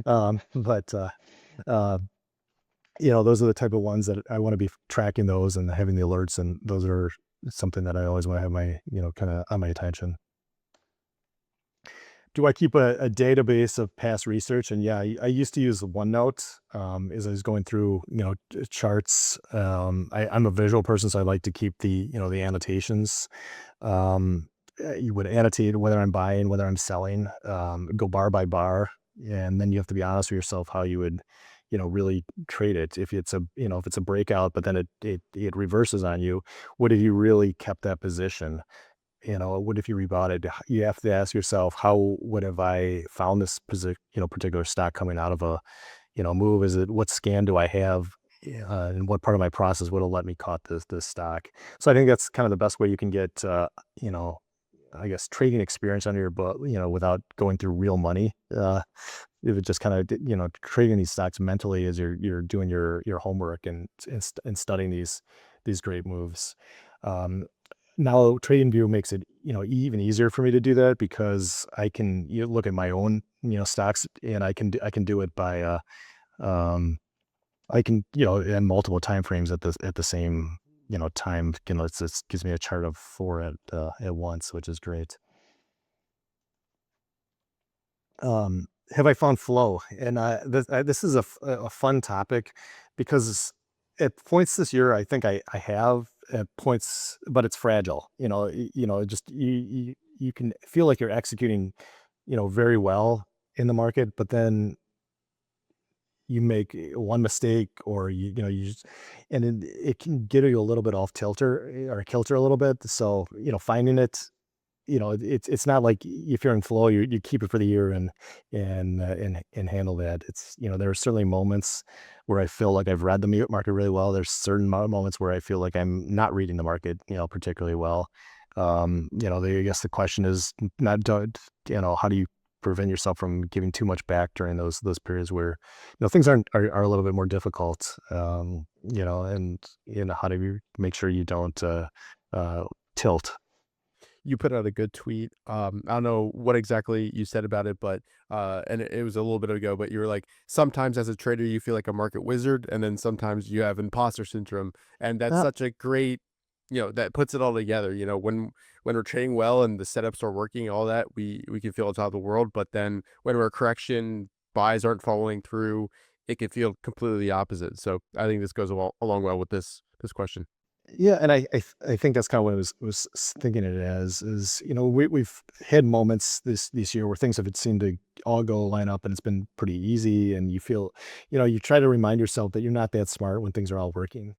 But uh, those are the type of ones that I want to be tracking those and having the alerts, and those are something that I always want to have my, kind of on my attention. Do I keep a database of past research? And yeah, I used to use OneNote as I was going through, charts. I'm a visual person, so I like to keep the annotations. You would annotate whether I'm buying, whether I'm selling, go bar by bar, and then you have to be honest with yourself how you would, really trade it. If it's if it's a breakout, but then it reverses on you, what if you really kept that position? What if you rebought it? You have to ask yourself, how would have I found this particular stock coming out of a, move? Is it what scan do I have? And what part of my process would have let me caught this stock? So I think that's kind of the best way you can get, you know, I guess trading experience under your book, without going through real money. If it just kind of, trading these stocks mentally as you're doing your homework and studying these great moves. Um, Now TradingView makes it, even easier for me to do that because I can look at my own, stocks, and I can do it by um I can, in multiple time frames at the same, time. It gives me a chart of four at once, which is great. Have I found flow? And this is a fun topic because at points this year, I think I have at points, but it's fragile. Just you can feel like you're executing, very well in the market, but then you make one mistake, or you just, and it can get you a little bit off tilter, or kilter a little bit. So finding it, it's not like if you're in flow, you keep it for the year and handle that. It's, there are certainly moments where I feel like I've read the market really well. There's certain moments where I feel like I'm not reading the market, particularly well. I guess the question is not, how do you prevent yourself from giving too much back during those periods where, things are a little bit more difficult, and, how do you make sure you don't, tilt? You put out a good tweet. I don't know what exactly you said about it, but and it was a little bit ago, but you were like, sometimes as a trader, you feel like a market wizard, and then sometimes you have imposter syndrome. And that's Uh, such a great, that puts it all together. When we're trading well and the setups are working, all that, we can feel on top of the world. But then when we're a correction, buys aren't following through, it can feel completely the opposite. So I think this goes along well with this question. Yeah, and I think that's kind of what I was thinking it as is, we've had moments this year where things have seemed to all go line up, and it's been pretty easy, and you feel, you try to remind yourself that you're not that smart when things are all working.